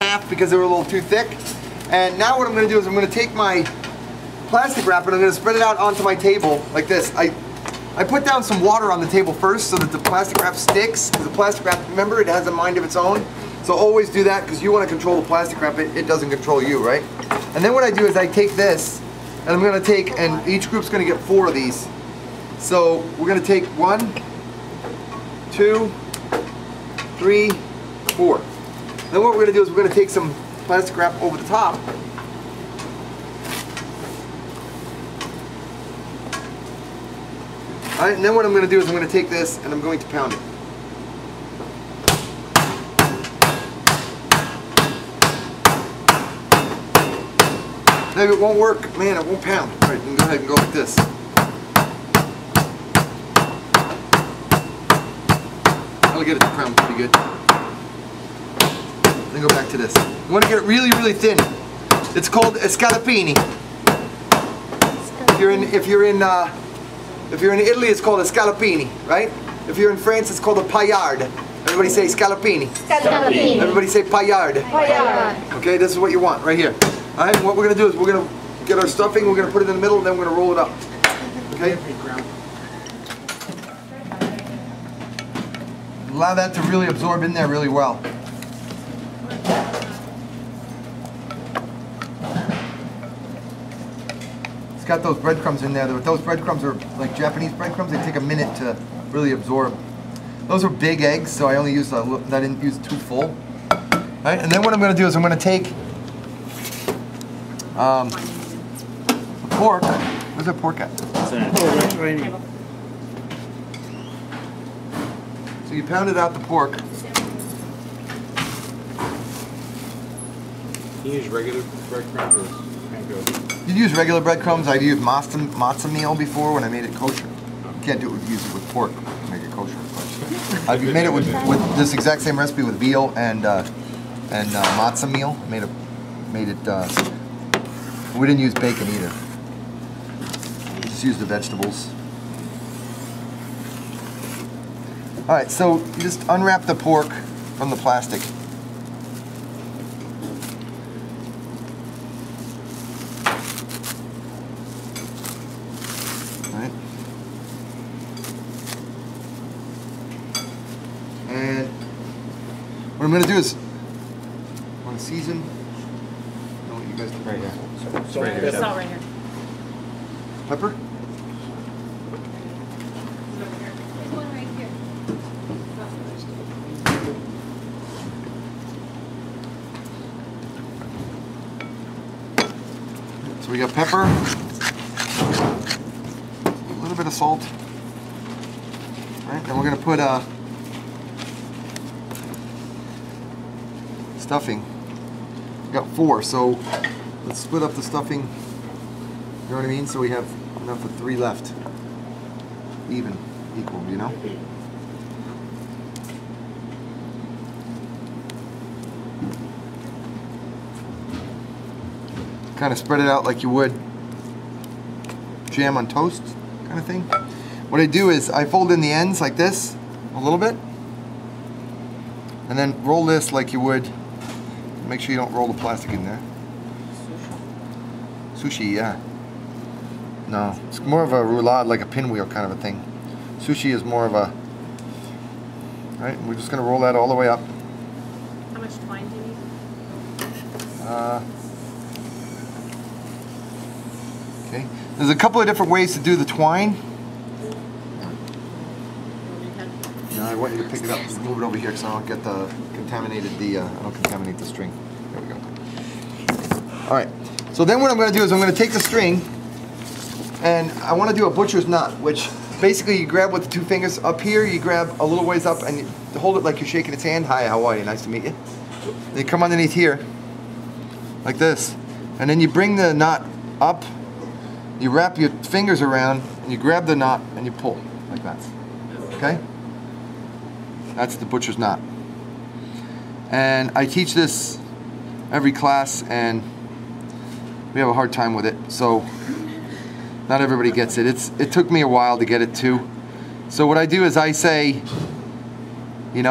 half because they were a little too thick. And now what I'm going to do is I'm going to take my plastic wrap and I'm going to spread it out onto my table like this. I put down some water on the table first so that the plastic wrap sticks. Because the plastic wrap, remember, it has a mind of its own. So always do that because you want to control the plastic wrap. It doesn't control you, right? And then what I do is I take this and I'm going to take, and each group's going to get 4 of these. So we're going to take 1, 2, 3, 4. Then what we're going to do is we're going to take some plastic wrap over the top. Alright, and then what I'm going to do is I'm going to take this and I'm going to pound it. Maybe it won't work. Man, it won't pound. Alright, then go ahead and go like this. I'll get it to pound pretty good. Then go back to this. You want to get it really, really thin. It's called scallopini. If you're in Italy, it's called a scallopini, right? If you're in France, it's called a paillard. Everybody say scallopini. Scallopini. Everybody say paillard. Paillard. Okay, this is what you want right here. All right, what we're going to do is we're going to get our stuffing, we're going to put it in the middle, and then we're going to roll it up. Okay? Allow that to really absorb in there really well. It's got those breadcrumbs in there. Those breadcrumbs are like Japanese breadcrumbs. They take a minute to really absorb. Those are big eggs, so I only used I didn't use 2 full. All right, and then what I'm going to do is I'm going to take the pork. Where's that pork at? So you pounded out the pork. You use regular breadcrumbs or panko? You use regular breadcrumbs. I've used matzo meal before when I made it kosher. You can't use it with pork to make it kosher. But I've made it with this exact same recipe with veal and matzo meal. Made it. We didn't use bacon either. We just used the vegetables. All right, so you just unwrap the pork from the plastic. All right. And what I'm going to do is, I want to season. I want you guys to right here. Salt right here. Salt right here. Pepper. So we got pepper, a little bit of salt. All right, then we're going to put stuffing. We got 4, so let's split up the stuffing. You know what I mean? So we have enough for 3 left. Even, equal, you know? Kind of spread it out like you would jam on toast, kind of thing. What I do is I fold in the ends like this, a little bit, and then roll this like you would. Make sure you don't roll the plastic in there. Sushi, yeah. No, it's more of a roulade, like a pinwheel kind of a thing. Sushi is more of a. Right, we're just gonna roll that all the way up. How much twine do you need? Okay. There's a couple of different ways to do the twine. No, I want you to pick it up. Just move it over here because I don't get the I don't contaminate the string. There we go. All right. So then what I'm going to do is I'm going to take the string and I want to do a butcher's knot, which basically you grab with the 2 fingers up here, you grab a little ways up and you hold it like you're shaking its hand. Hi, how are you? Nice to meet you. Then you come underneath here like this. And then you bring the knot up, you wrap your fingers around and you grab the knot and you pull like that. Okay? That's the butcher's knot. And I teach this every class and we have a hard time with it, so not everybody gets it. It took me a while to get it too. So what I do is I say, you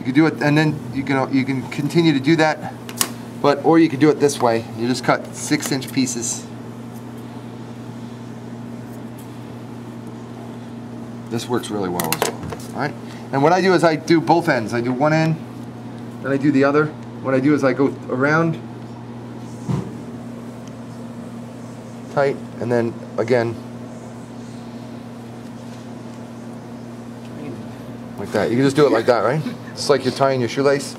You can do it, and then you can continue to do that, or you can do it this way. You just cut 6-inch pieces. This works really well as well. All right. And what I do is I do both ends. I do one end, then I do the other. What I do is I go around, tight, and then again, like that. You can just do it like that, right? It's like you're tying your shoelace.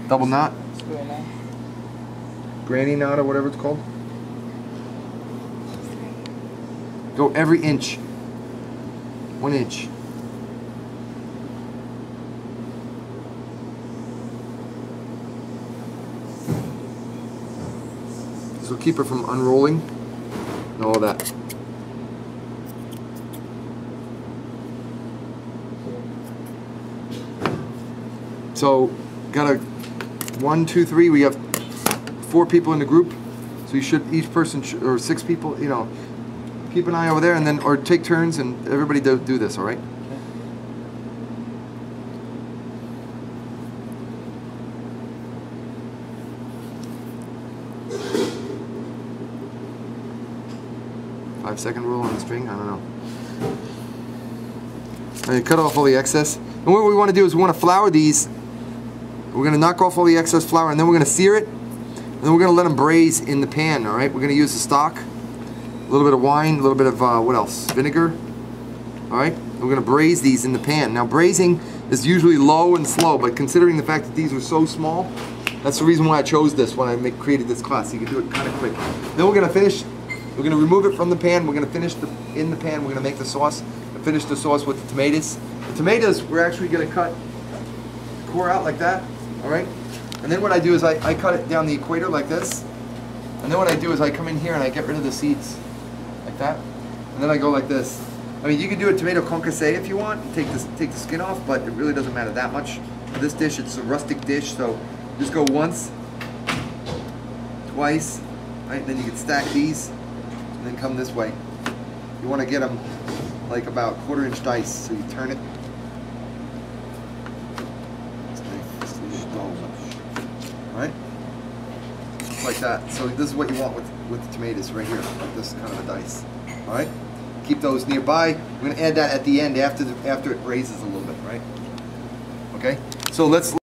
Double knot. Granny knot or whatever it's called. Go every inch. 1 inch. This will keep it from unrolling and all that. So, got a 1, 2, 3. We have 4 people in the group, so you should each person or 6 people. You know, keep an eye over there, and then or take turns, and everybody do this. All right. Okay. 5-second rule on the string. I don't know. And cut off all the excess. And what we want to do is we want to flour these. We're going to knock off all the excess flour, and then we're going to sear it, and then we're going to let them braise in the pan. All right, we're going to use the stock, a little bit of wine, a little bit of what else? Vinegar. All right, we're going to braise these in the pan. Now, braising is usually low and slow, but considering the fact that these are so small, that's the reason why I chose this when I created this class. So you can do it kind of quick. Then we're going to finish. We're going to remove it from the pan. We're going to finish in the pan. We're going to make the sauce. And finish the sauce with the tomatoes. The tomatoes we're actually going to core out like that. All right, and then what I do is I cut it down the equator like this, and then what I do is I come in here and I get rid of the seeds, like that, and then I go like this. I mean, you can do a tomato concasse if you want, and take the skin off, but it really doesn't matter that much. For this dish, it's a rustic dish, so just go once, twice, right? Then you can stack these, and then come this way. You want to get them like about 1/4-inch dice, so you turn it. Right? Like that. So this is what you want with the tomatoes right here, like this kind of a dice. All right? Keep those nearby. We're going to add that at the end after it raises a little bit, right? Okay? So let's